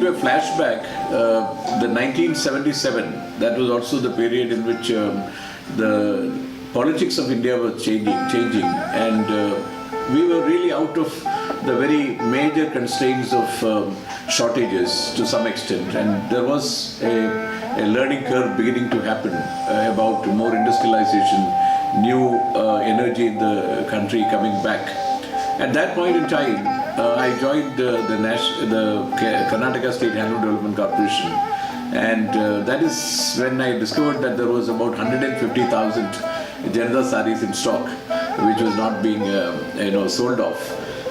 you a flashback, the 1977, that was also the period in which the politics of India was changing, and we were really out of the very major constraints of shortages to some extent, and there was a learning curve beginning to happen about more industrialization, new energy in the country coming back. At that point in time, I joined the Karnataka State Handloom Development Corporation, and that is when I discovered that there was about 150,000 Janata sarees in stock, which was not being sold off.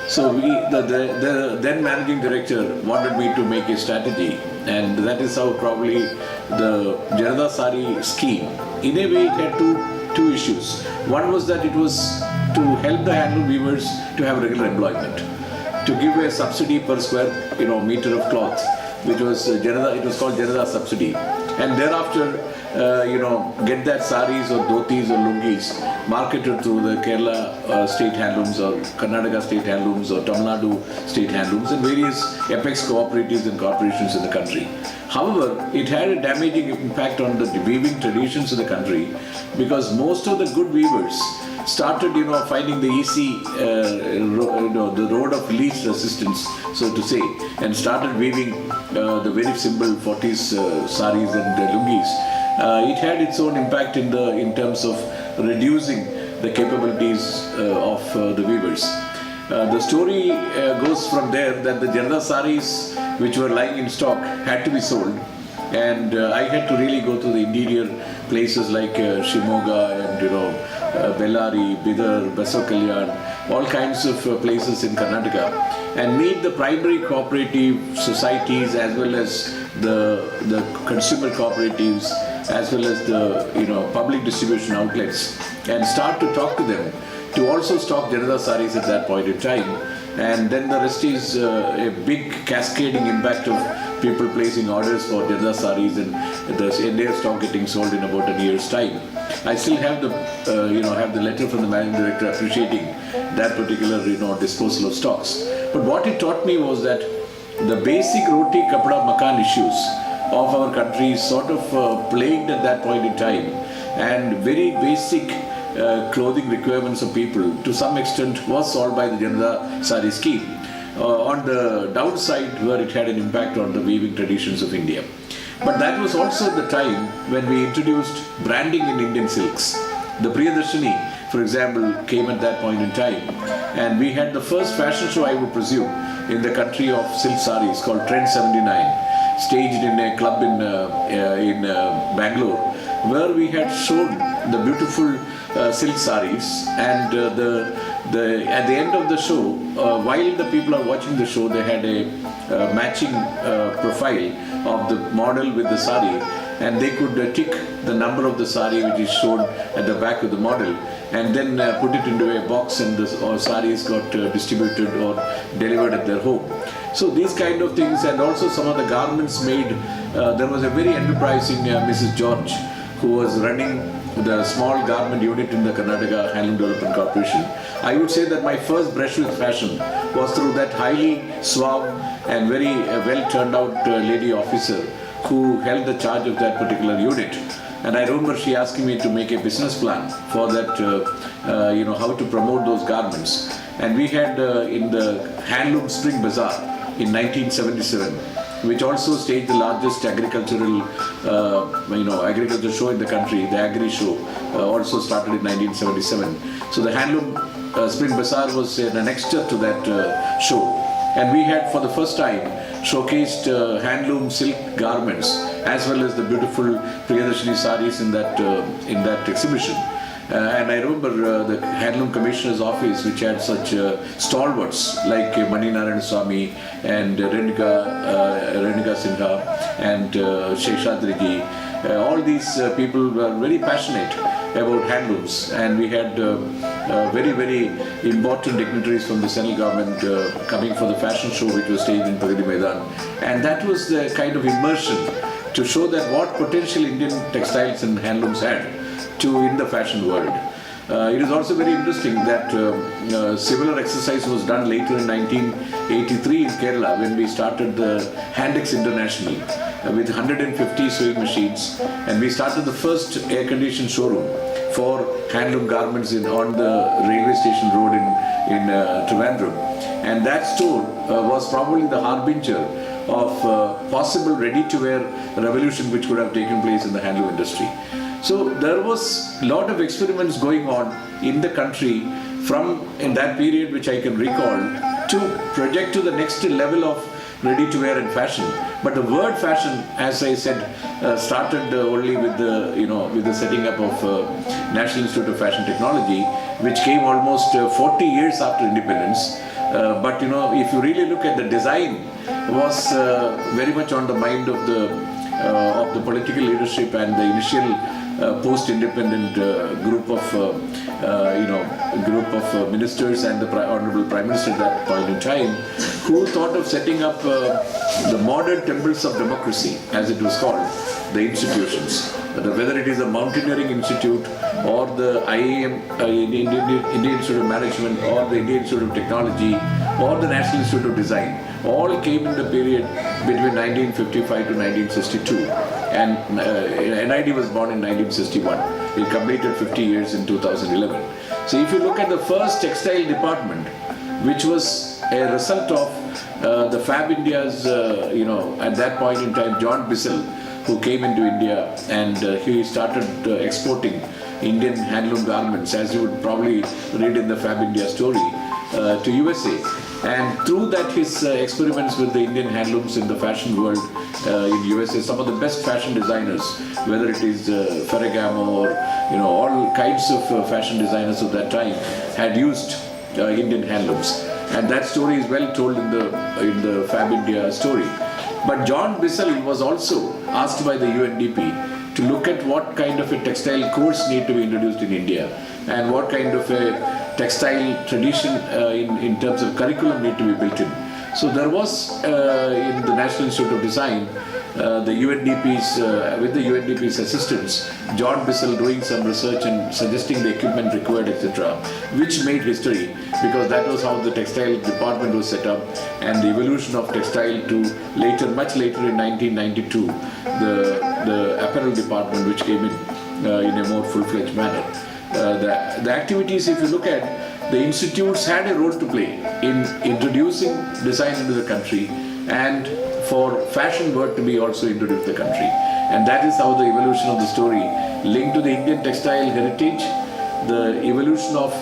So the then managing director wanted me to make a strategy, and that is how probably the Janata Sari scheme, in a way, it had two issues. One was that it was to help the handloom weavers to have regular employment, to give a subsidy per square meter of cloth, which was Janata, it was called Janata subsidy, and thereafter get that saris or dhotis or lungis marketed through the Kerala state handlooms or Karnataka state handlooms or Tamil Nadu state handlooms and various apex cooperatives and corporations in the country. However, it had a damaging impact on the weaving traditions of the country, because most of the good weavers started finding the easy the road of least resistance, so to say, and started weaving the very simple 40s saris and lungis. It had its own impact in terms of reducing the capabilities of the weavers. The story goes from there that the Janata saris which were lying in stock had to be sold, and I had to really go to the interior places like Shimoga and Bellary, Bidar, Basakalyan, all kinds of places in Karnataka, and meet the primary cooperative societies as well as the consumer cooperatives as well as the public distribution outlets, and start to talk to them to also stock Janata saris at that point in time. And then the rest is a big cascading impact of people placing orders for Janata saris and the entire stock getting sold in about a year's time. I still have the have the letter from the managing director appreciating that particular disposal of stocks. But what it taught me was that the basic roti, kapda, makan issues of our country sort of plagued at that point in time, and very basic clothing requirements of people to some extent was solved by the Janata Sari scheme. On the downside, where it had an impact on the weaving traditions of India. But that was also the time when we introduced branding in Indian silks. The Priyadarshini, for example, came at that point in time, and we had the first fashion show, I would presume, in the country of silk saris called Trend 79, staged in a club in Bangalore, where we had shown the beautiful silk saris, and at the end of the show, while the people are watching the show, they had a matching profile of the model with the sari, and they could tick the number of the sari which is shown at the back of the model, and then put it into a box, and the saris got distributed or delivered at their home. So these kind of things, and also some of the garments made. There was a very enterprising Mrs. George, who was running the small garment unit in the Karnataka Handloom Development Corporation. I would say that my first brush with fashion was through that highly suave and very well turned out lady officer who held the charge of that particular unit. And I remember she asking me to make a business plan for that, how to promote those garments. And we had in the Handloom Spring Bazaar in 1977, which also staged the largest agricultural agriculture show in the country, the Agri Show, also started in 1977. So the Handloom Spring Bazaar was an annexure to that show, and we had for the first time showcased handloom silk garments as well as the beautiful Priyadarshini saris in that exhibition. And I remember the Handloom Commissioner's office, which had such stalwarts like Mani Narayan Swami and Renika Sinha and Sheshadriji. All these people were very passionate about handlooms, and we had very, very important dignitaries from the central government coming for the fashion show which was staged in Pragati Maidan. And that was the kind of immersion to show that what potential Indian textiles and handlooms had in the fashion world. It is also very interesting that similar exercise was done later in 1983 in Kerala when we started the Handex International with 150 sewing machines, and we started the first air-conditioned showroom for handloom garments on the railway station road in Trivandrum. And that store was probably the harbinger of possible ready-to-wear revolution which could have taken place in the handloom industry. So there was a lot of experiments going on in the country from in that period which I can recall to project to the next level of ready-to-wear and fashion. But the word fashion, as I said, started only with the setting up of National Institute of Fashion Technology, which came almost 40 years after independence. But if you really look at the design, was very much on the mind of the political leadership and the initial post-independent group of ministers and the Honorable Prime Minister at that point in time, who thought of setting up the modern temples of democracy, as it was called, the institutions. Whether it is a Mountaineering Institute or the IIM, Indian Institute of Management, or the Indian Institute of Technology, or the National Institute of Design, all came in the period between 1955 to 1962. And NID was born in 1961. It completed 50 years in 2011. So if you look at the first textile department, which was a result of the Fab India's, at that point in time, John Bissell, who came into India, and he started exporting Indian handloom garments, as you would probably read in the Fab India story, to USA. And through that, his experiments with the Indian handlooms in the fashion world in USA, some of the best fashion designers, whether it is Ferragamo or all kinds of fashion designers of that time, had used Indian handlooms. And that story is well told in the Fab India story. But John Bissell was also asked by the UNDP to look at what kind of a textile course need to be introduced in India, and what kind of a textile tradition in terms of curriculum need to be built in. So there was in the National Institute of Design, with the UNDP's assistance, John Bissell doing some research and suggesting the equipment required, etc., which made history, because that was how the textile department was set up, and the evolution of textile to much later in 1992, the apparel department, which came in a more full-fledged manner. The activities, if you look at, the institutes had a role to play in introducing design into the country, and for fashion work to be also introduced to the country. And that is how the evolution of the story linked to the Indian textile heritage, the evolution of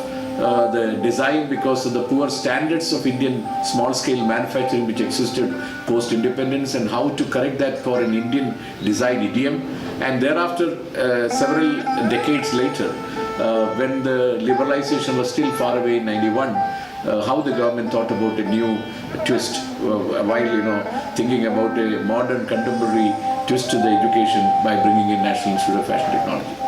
the design because of the poor standards of Indian small-scale manufacturing which existed post-independence, and how to correct that for an Indian design idiom. And thereafter, several decades later, when the liberalization was still far away in 91, how the government thought about a new twist while thinking about a modern contemporary twist to the education by bringing in National Institute of Fashion Technology.